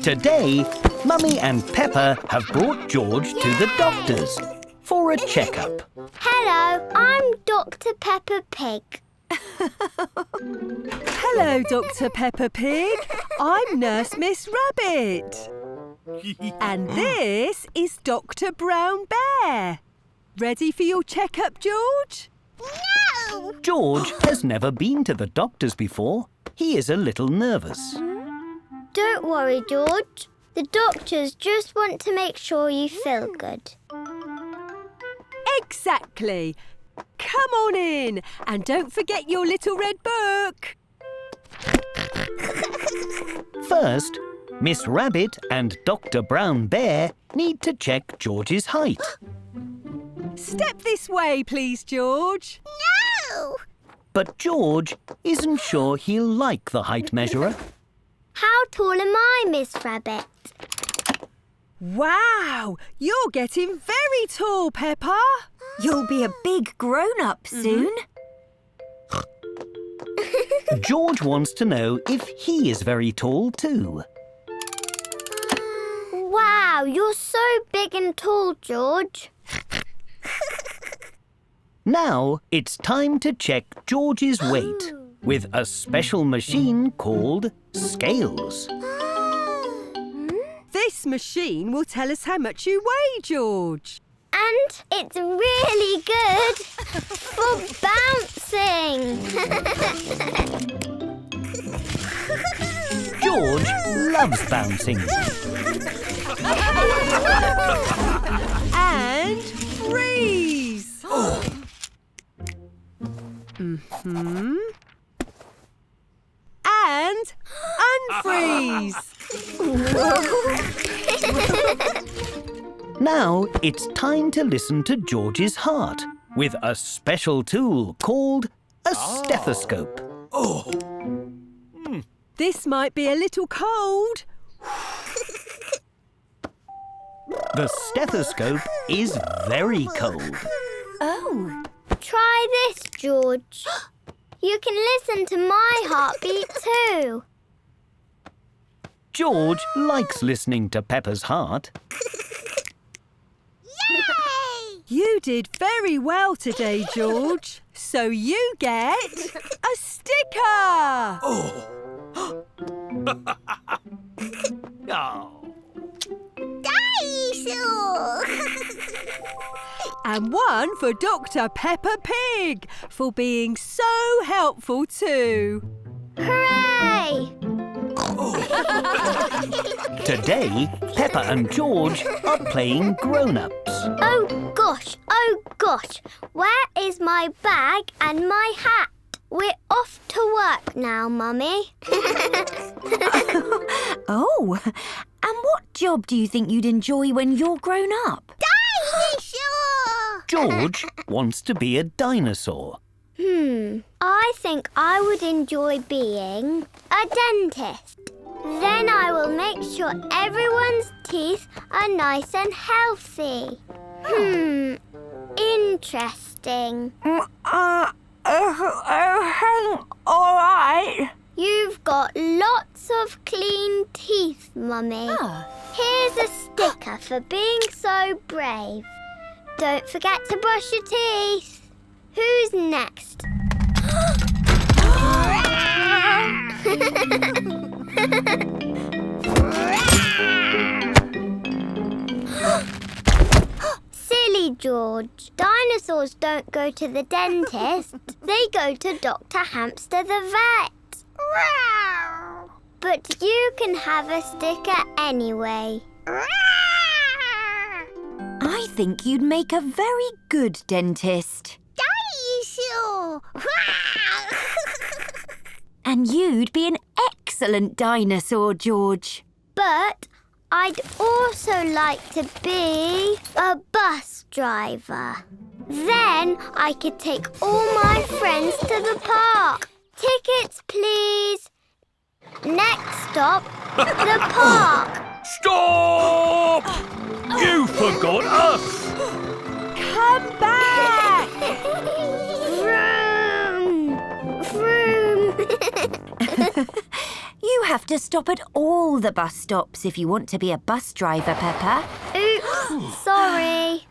Today, Mummy and Peppa have brought George to the doctor's for a checkup. Hello, I'm Dr. Peppa Pig. Hello, Dr. Peppa Pig. I'm Nurse Miss Rabbit. And this is Dr. Brown Bear. Ready for your checkup, George? No! George has never been to the doctor's before. He is a little nervous. Don't worry, George. The doctors just want to make sure you feel good. Exactly. Come on in and don't forget your little red book. First, Miss Rabbit and Dr. Brown Bear need to check George's height. Step this way, please, George. No! But George isn't sure he'll like the height measurer. How tall am I, Miss Rabbit? Wow, you're getting very tall, Peppa. You'll be a big grown-up soon. George wants to know if he is very tall too. Wow, you're so big and tall, George. Now it's time to check George's weight with a special machine called scales. This machine will tell us how much you weigh, George. And it's really good for bouncing. George loves bouncing. And freeze. And unfreeze. Now it's time to listen to George's heart with a special tool called a stethoscope. This might be a little cold. The stethoscope is very cold. Oh. Try this, George. You can listen to my heartbeat too. George likes listening to Peppa's heart. Yay! You did very well today, George. So you get a sticker. Dinosaur! And one for Dr. Peppa Pig for being so helpful too. Hooray! Today, Peppa and George are playing grown-ups. Oh gosh. Where is my bag and my hat? We're off to work now, Mummy. Oh. And what job do you think you'd enjoy when you're grown up? Dinosaur! George wants to be a dinosaur. I think I would enjoy being a dentist. Then I will make sure everyone's teeth are nice and healthy. Interesting. All right. You've got lots of clean teeth, Mummy. Here's a sticker for being so brave. Don't forget to brush your teeth. Who's next? Silly George. Dinosaurs don't go to the dentist. They go to Dr. Hamster the vet. But you can have a sticker anyway. I think you'd make a very good dentist. Dinosaur! And you'd be an excellent dinosaur, George. But I'd also like to be a bus driver. Then I could take all my friends to the park. Tickets, please. Next stop, the park. Stop! You forgot us! Come back! Vroom! Vroom! You have to stop at all the bus stops if you want to be a bus driver, Peppa. Oops, sorry.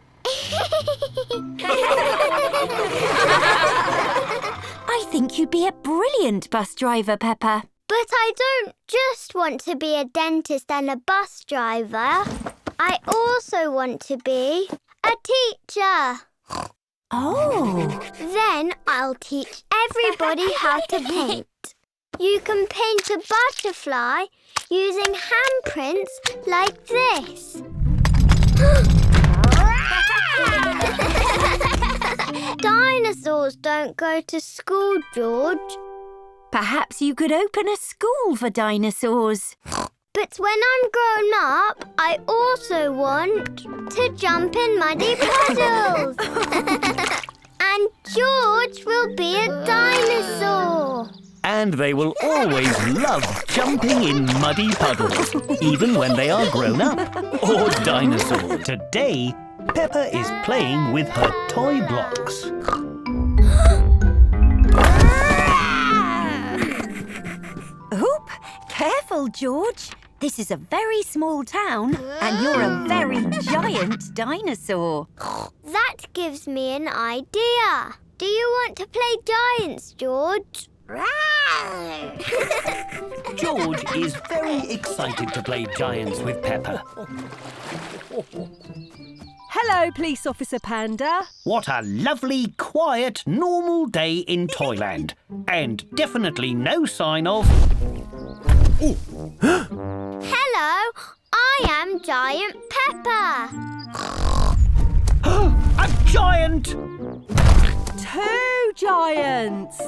I think you'd be a brilliant bus driver, Peppa. But I don't just want to be a dentist and a bus driver. I also want to be a teacher. Oh. Then I'll teach everybody how to paint. You can paint a butterfly using handprints like this. Dinosaurs don't go to school, George. Perhaps you could open a school for dinosaurs. But when I'm grown up, I also want to jump in muddy puddles. And George will be a dinosaur. And they will always love jumping in muddy puddles, even when they are grown up or dinosaurs. Today, Peppa is playing with her toy blocks. Oop! Careful, George. This is a very small town and you're a very giant dinosaur. That gives me an idea. Do you want to play giants, George? George is very excited to play giants with Peppa. Hello, Police Officer Panda. What a lovely, quiet, normal day in Toyland. And definitely no sign of... Hello, I am Giant Peppa. A giant! 2 giants.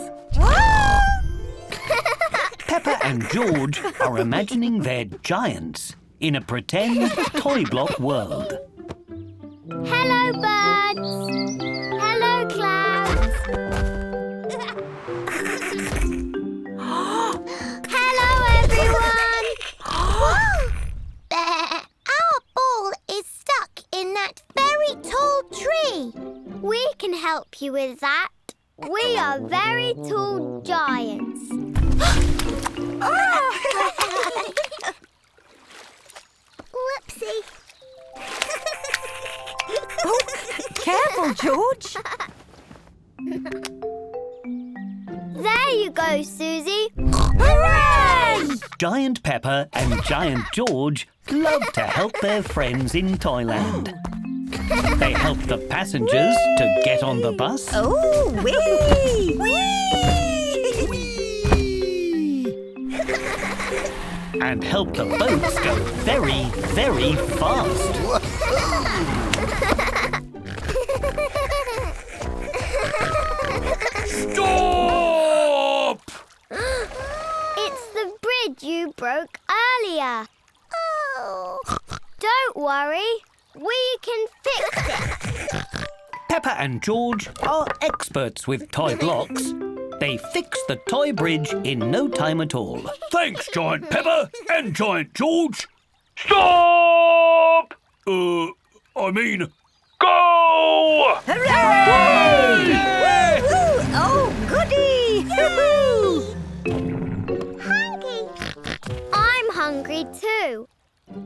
Peppa and George are imagining they're giants in a pretend toy block world. Hello, birds. Hello, clouds. Hello, everyone. Our ball is stuck in that very tall tree. We can help you with that. We are very tall giants. Whoopsie. Oh, careful, George. There you go, Susie. Hooray! Giant Peppa and Giant George love to help their friends in Toyland. They help the passengers to get on the bus. Oh, whee! And help the boats go very, very fast. Stop! It's the bridge you broke earlier. Oh. Don't worry. We can fix it. Peppa and George are experts with toy blocks. They fix the toy bridge in no time at all. Thanks, Giant Peppa and Giant George. Stop! I mean, go! Hooray! Woo-hoo! Oh, goody! Hoo-hoo! Hungry. I'm hungry too.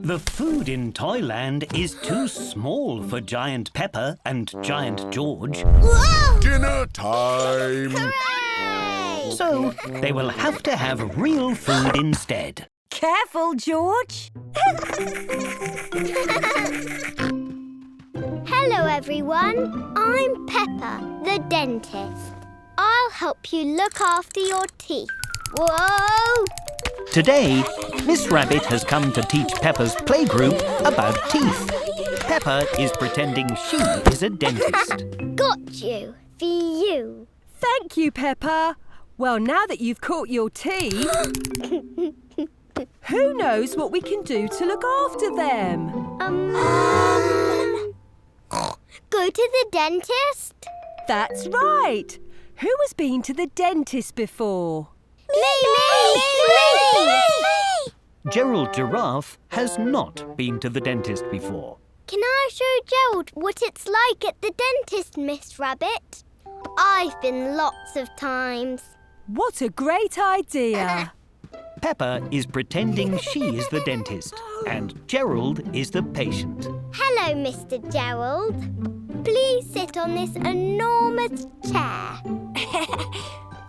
The food in Toyland is too small for Giant Peppa and Giant George. Whoa! Dinner time! Hooray! So they will have to have real food instead. Careful, George. Hello, everyone. I'm Peppa, the dentist. I'll help you look after your teeth. Whoa! Today, Miss Rabbit has come to teach Peppa's playgroup about teeth. Peppa is pretending she is a dentist. Got you. For you. Thank you, Peppa. Well, now that you've caught your teeth, who knows what we can do to look after them? Go to the dentist? That's right. Who has been to the dentist before? Me! Gerald Giraffe has not been to the dentist before. Can I show Gerald what it's like at the dentist, Miss Rabbit? I've been lots of times. What a great idea. Peppa is pretending she is the dentist and Gerald is the patient. Hello, Mr. Gerald. Please sit on this enormous chair.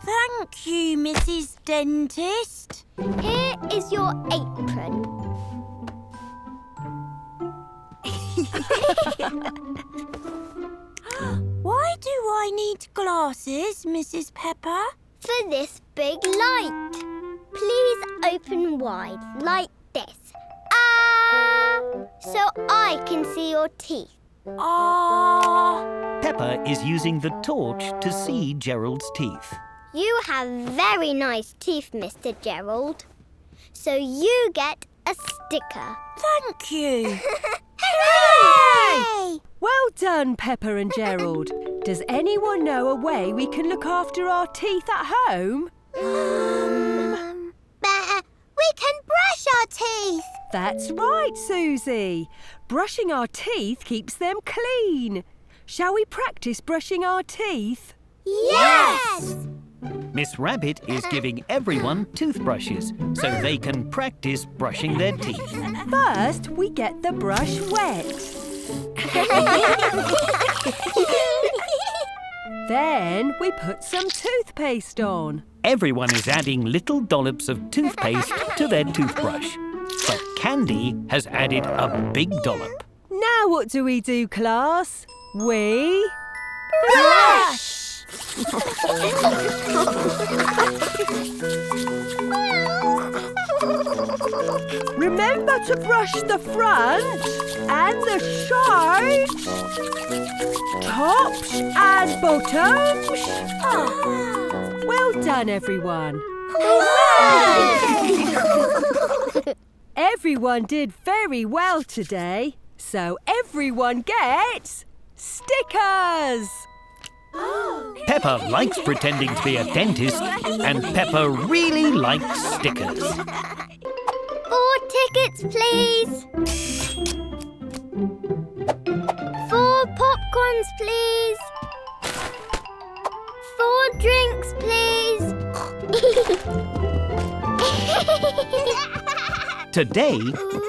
Thank you, Mrs. Dentist. Here is your apron. Why do I need glasses, Mrs. Peppa? For this big light. Please open wide like this. So I can see your teeth. Peppa is using the torch to see Gerald's teeth. You have very nice teeth, Mr. Gerald. So you get a sticker. Thank you. Hooray! Well done, Peppa and Gerald. Does anyone know a way we can look after our teeth at home? We can brush our teeth. That's right, Susie. Brushing our teeth keeps them clean. Shall we practice brushing our teeth? Yes! Miss Rabbit is giving everyone toothbrushes so they can practice brushing their teeth. First, we get the brush wet. Then we put some toothpaste on. Everyone is adding little dollops of toothpaste to their toothbrush. But Candy has added a big dollop. Now what do we do, class? We... Brush! Remember to brush the front and the sides, tops and bottoms. Well done, everyone. Everyone did very well today, so everyone gets stickers. Peppa likes pretending to be a dentist and Peppa really likes stickers. 4 tickets, please. 4 popcorns, please. 4 drinks, please. Today,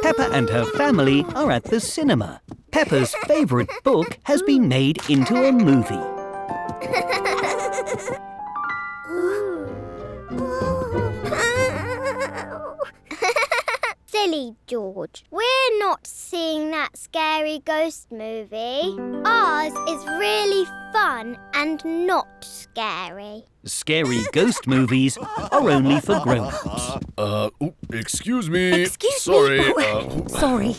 Peppa and her family are at the cinema. Peppa's favourite book has been made into a movie. Silly George. We're not seeing that scary ghost movie. Ours is really fun and not scary. Scary ghost movies are only for grown-ups. Excuse me. Excuse Sorry. me. Sorry.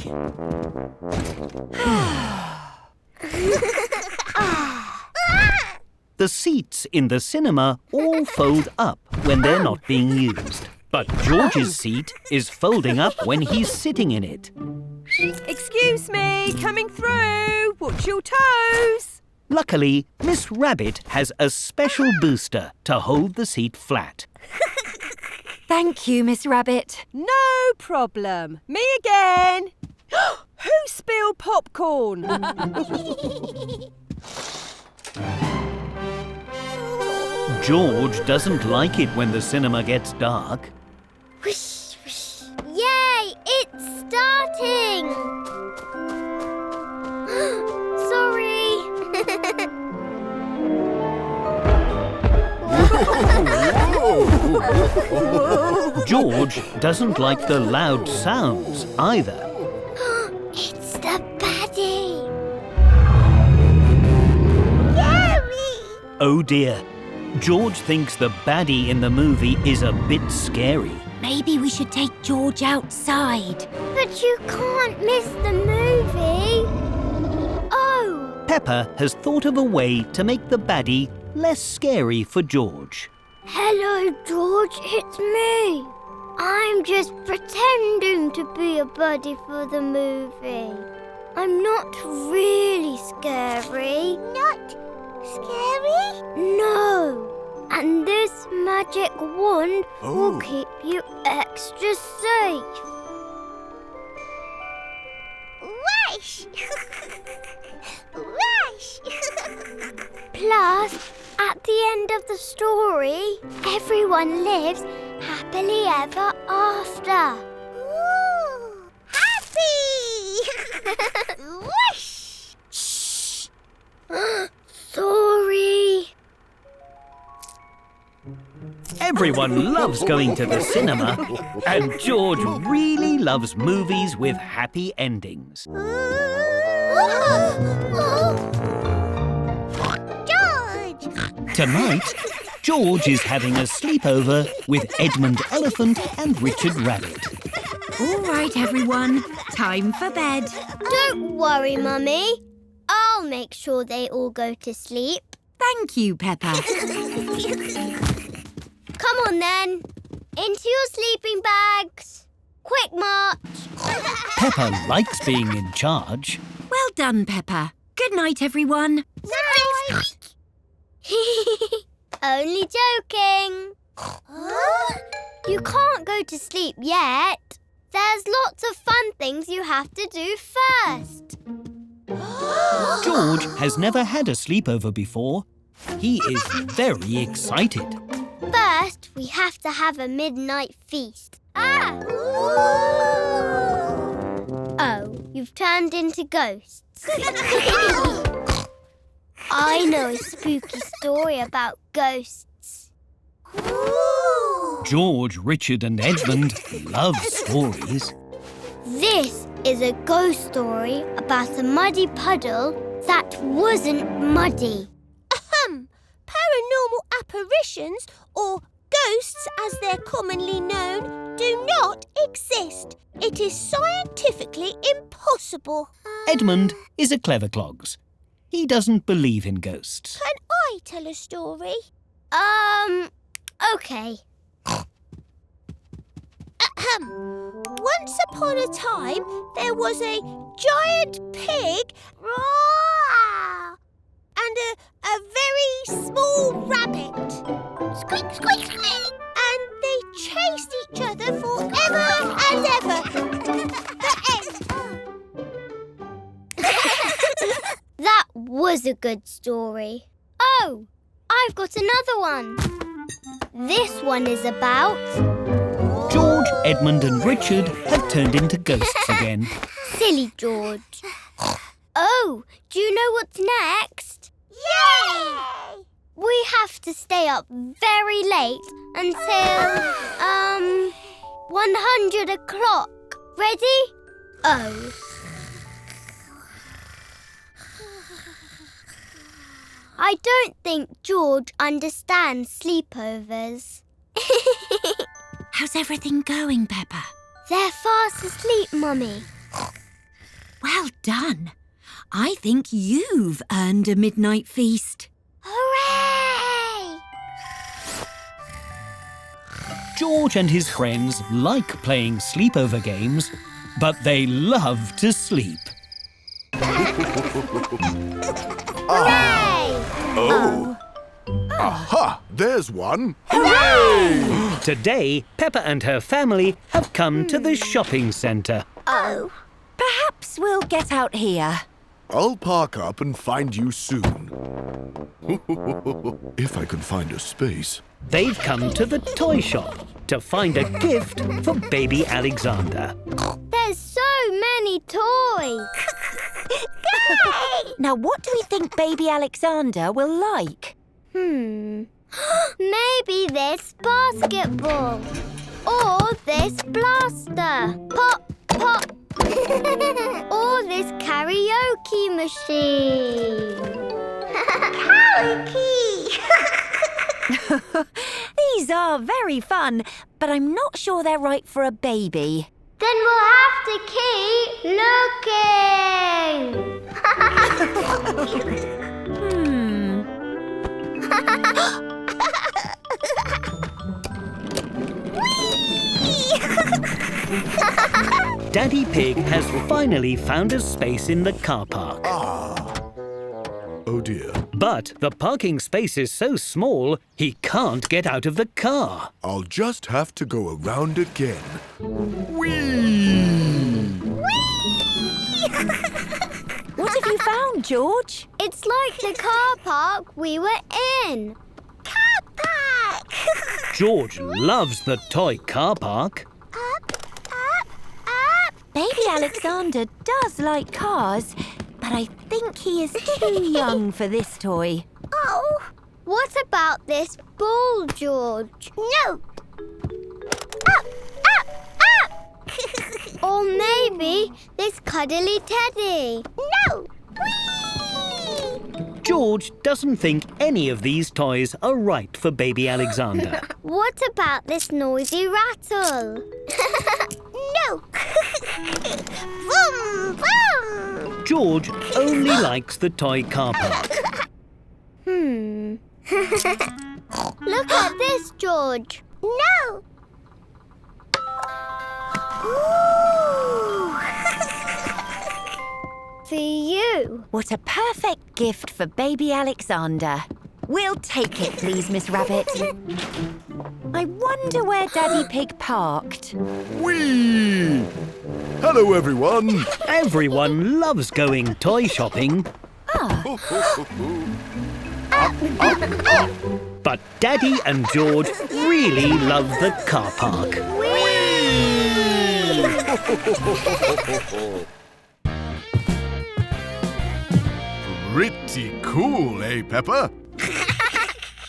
The seats in the cinema all fold up when they're not being used. But George's seat is folding up when he's sitting in it. Excuse me, coming through. Watch your toes. Luckily, Miss Rabbit has a special booster to hold the seat flat. Thank you, Miss Rabbit. No problem. Me again. Who spilled popcorn? George doesn't like it when the cinema gets dark. Whoosh, whoosh. Yay! It's starting! Sorry. George doesn't like the loud sounds either. It's the baddie. Oh dear. George thinks the baddie in the movie is a bit scary. Maybe we should take George outside. But you can't miss the movie. Oh, Peppa has thought of a way to make the baddie less scary for George. hello, George. It's me. I'm just pretending to be a buddy for the movie. I'm not really scary. Not scary? No. And this magic wand will keep you extra safe. Rush! Rush! Plus, at the end of the story, everyone lives happy happily ever after. Ooh, happy! Whoosh! Shh! Sorry. Everyone loves going to the cinema, and George really loves movies with happy endings. George! Tonight, George is having a sleepover with Edmund Elephant and Richard Rabbit. All right, everyone. Time for bed. Don't worry, Mummy. I'll make sure they all go to sleep. Thank you, Peppa. Come on, then. Into your sleeping bags. Quick march. Peppa likes being in charge. Well done, Peppa. Good night, everyone. Night. Only joking. You can't go to sleep yet. There's lots of fun things you have to do first. George has never had a sleepover before. He is very excited. First, we have to have a midnight feast. Oh, you've turned into ghosts. I know a spooky story about ghosts. George, Richard and Edmund love stories. This is a ghost story about a muddy puddle that wasn't muddy. Paranormal apparitions, or ghosts as they're commonly known, do not exist. It is scientifically impossible. Edmund is a clever clogs. He doesn't believe in ghosts. Can I tell a story? Okay. Once upon a time, there was a giant pig and a very small rabbit. Squeak, squeak, squeak. And they chased each other forever and ever. The end. That was a good story. Oh, I've got another one. This one is about... George, Edmund and Richard have turned into ghosts again. Silly George. Oh, do you know what's next? Yay! We have to stay up very late until, 100 o'clock. Ready? Oh. I don't think George understands sleepovers. How's everything going, Peppa? They're fast asleep, Mummy. Well done. I think you've earned a midnight feast. Hooray! George and his friends like playing sleepover games, but they love to sleep. Hooray! Oh. Aha! There's one. Hooray! Today, Peppa and her family have come to the shopping centre. Oh. Perhaps we'll get out here. I'll park up and find you soon. If I can find a space. They've come to the toy shop to find a gift for baby Alexander. There's so many toys. Now, what do we think baby Alexander will like? Maybe this basketball. Or this blaster. Pop, pop. Or this karaoke machine. Karaoke! These are very fun, but I'm not sure they're right for a baby. Then we'll have to keep looking. Daddy Pig has finally found a space in the car park. Oh dear. But the parking space is so small, he can't get out of the car. I'll just have to go around again. Whee! What have you found, George? It's like the car park we were in. Car park! George loves the toy car park. Baby Alexander does like cars, but I think he is too young for this toy. Oh, what about this ball, George? No. Up! Or maybe this cuddly teddy. No. Whee! George doesn't think any of these toys are right for baby Alexander. What about this noisy rattle? No. Vroom, vroom. George only likes the toy car park. Look at this, George. No. Ooh. For you. What a perfect gift for baby Alexander. We'll take it, please, Miss Rabbit. I wonder where Daddy Pig parked. Whee! Hello, everyone. Everyone loves going toy shopping. But Daddy and George really love the car park. Pretty cool, eh, Peppa?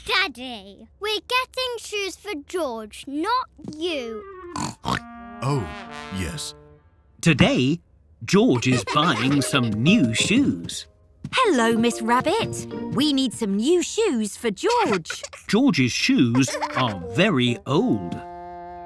Daddy, we're getting shoes for George, not you. Oh, yes. Today, George is buying some new shoes. Hello, Miss Rabbit. We need some new shoes for George. George's shoes are very old.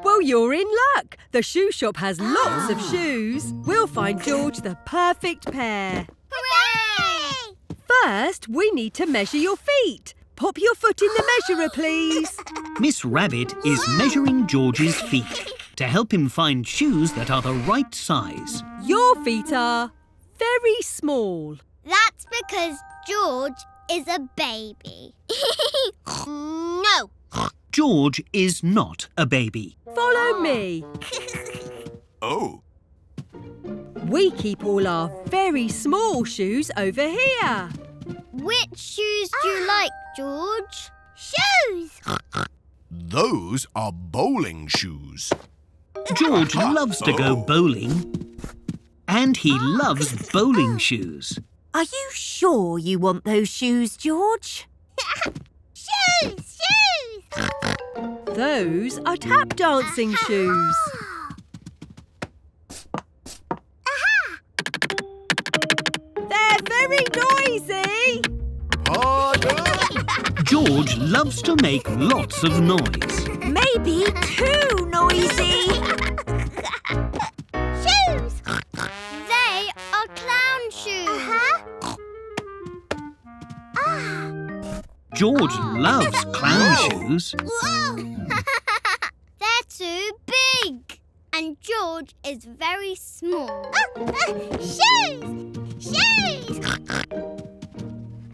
Well, you're in luck. The shoe shop has lots of shoes. We'll find George the perfect pair. Hooray! First, we need to measure your feet. Pop your foot in the measurer, please. Miss Rabbit is measuring George's feet to help him find shoes that are the right size. Your feet are very small. That's because George is a baby. No. George is not a baby. Follow me. Oh. We keep all our very small shoes over here. Which shoes do you like, George? Shoes. Those are bowling shoes. George loves to go bowling. And he loves bowling shoes. Are you sure you want those shoes, George? Shoes. Those are tap dancing shoes. They're very noisy. Pardon? George loves to make lots of noise. Maybe too noisy. Shoes. They are clown shoes. George loves clown shoes. Whoa. They're too big. And George is very small. Shoes.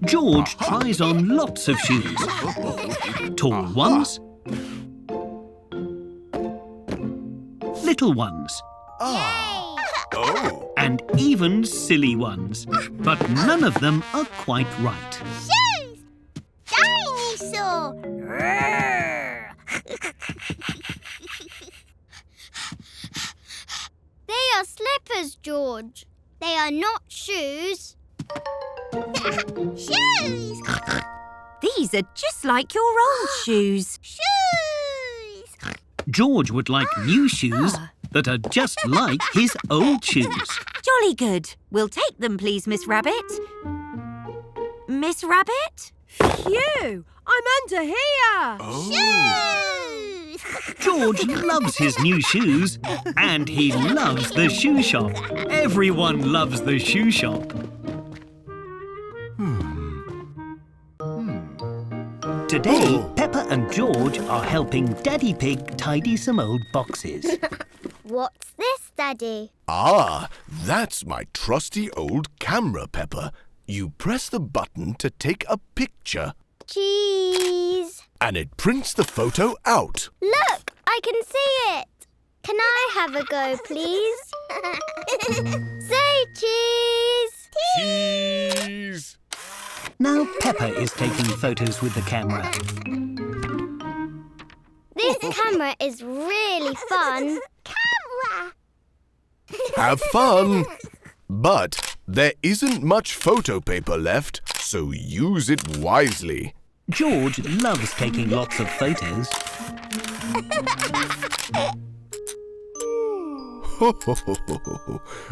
George tries on lots of shoes. Tall ones. Little ones. Oh. And even silly ones. But none of them are quite right. Shoes. Dinosaur. They are slippers, George. They are not shoes. Shoes. These are just like your old shoes. Shoes. George would like new shoes that are just like his old shoes. Jolly good. We'll take them, please, Miss Rabbit. Miss Rabbit? Phew! I'm under here. Shoes. George loves his new shoes and he loves the shoe shop. Everyone loves the shoe shop. Today, Peppa and George are helping Daddy Pig tidy some old boxes. What's this, Daddy? Ah, that's my trusty old camera, Peppa. You press the button to take a picture Cheese. and it prints the photo out. Look, I can see it. Can I have a go, please? Say cheese. Cheese! Now Peppa is taking photos with the camera. camera is really fun. Camera! Have fun! But there isn't much photo paper left, so use it wisely. George loves taking lots of photos.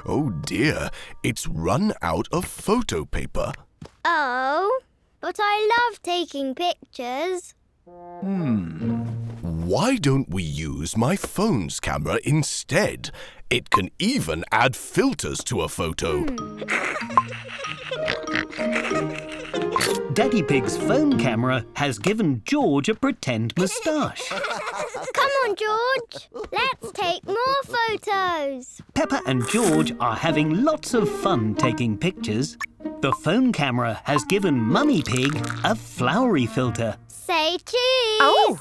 Oh dear, it's run out of photo paper. Oh, but I love taking pictures. Why don't we use my phone's camera instead? It can even add filters to a photo. Daddy Pig's phone camera has given George a pretend moustache. Come on, George. Let's take more photos. Peppa and George are having lots of fun taking pictures. The phone camera has given Mummy Pig a flowery filter. Say cheese. Oh!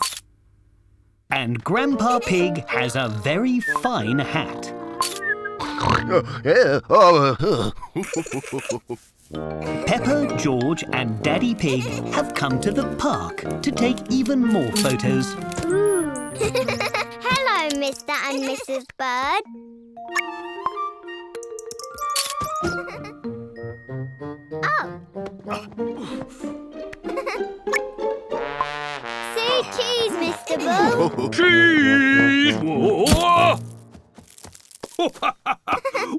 And Grandpa Pig has a very fine hat. Peppa, George and Daddy Pig have come to the park to take even more photos. Ooh. Hello, Mr. and Mrs. Bird. Oh. Say cheese, Mr. Bull. Cheese! Whoa!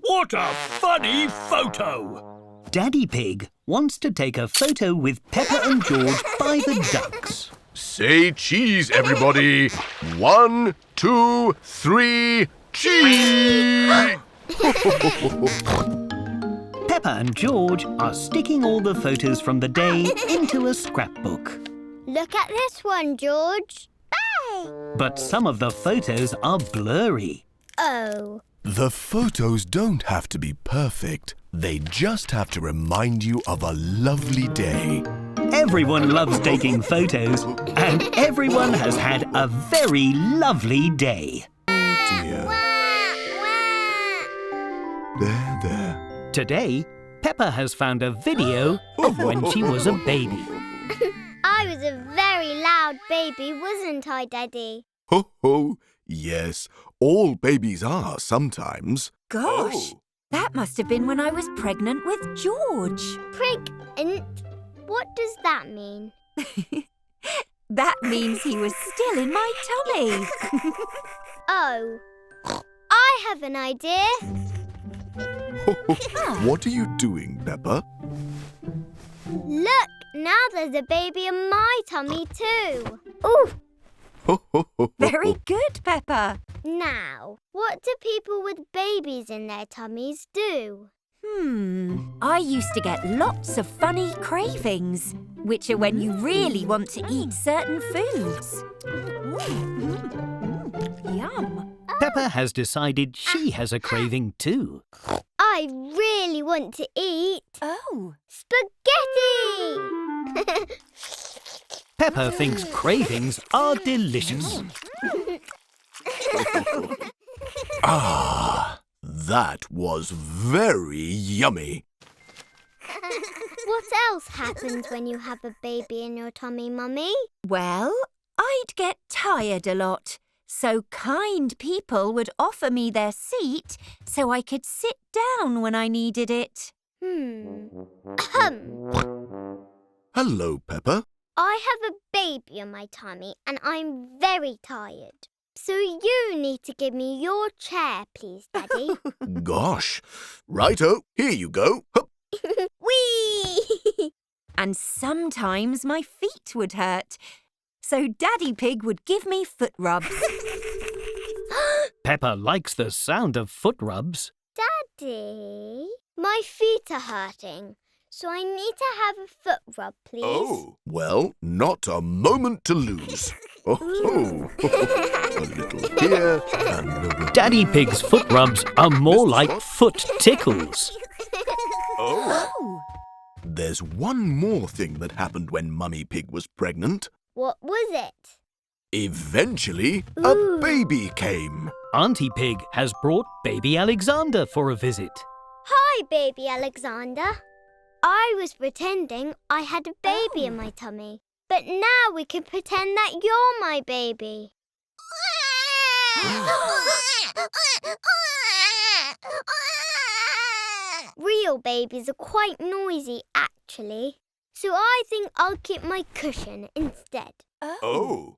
What a funny photo! Daddy Pig wants to take a photo with Peppa and George by the ducks. Say cheese, everybody. 1, 2, 3, cheese! Peppa and George are sticking all the photos from the day into a scrapbook. Look at this one, George. But some of the photos are blurry. Oh. The photos don't have to be perfect. They just have to remind you of a lovely day. Everyone loves taking photos, and everyone has had a very lovely day. Oh dear. There. Today, Peppa has found a video of when she was a baby. I was a very loud baby, wasn't I, Daddy? Ho. Yes, all babies are sometimes. Gosh, that must have been when I was pregnant with George. Pregnant? What does that mean? That means he was still in my tummy. Oh, I have an idea. What are you doing, Peppa? Look, now there's a baby in my tummy too. Ooh. Very good, Peppa. Now, what do people with babies in their tummies do? I used to get lots of funny cravings, which are when you really want to eat certain foods. Yum. Peppa has decided she has a craving too. I really want to eat Oh. spaghetti! Peppa thinks cravings are delicious. That was very yummy. What else happens when you have a baby in your tummy, Mummy? Well, I'd get tired a lot, so kind people would offer me their seat so I could sit down when I needed it. Hello, Peppa. I have a baby in my tummy and I'm very tired. So you need to give me your chair, please, Daddy. Gosh. Righto, here you go. Hup. Whee! And sometimes my feet would hurt, so Daddy Pig would give me foot rubs. Peppa likes the sound of foot rubs. Daddy, my feet are hurting, so I need to have a foot rub, please. Oh, well, not a moment to lose. A little here and a little... Daddy Pig's foot rubs are more like foot tickles. Oh! There's one more thing that happened when Mummy Pig was pregnant. What was it? Eventually, a baby came. Auntie Pig has brought baby Alexander for a visit. Hi, baby Alexander. I was pretending I had a baby in my tummy. But now we can pretend that you're my baby. Real babies are quite noisy, actually. So I think I'll keep my cushion instead. Oh.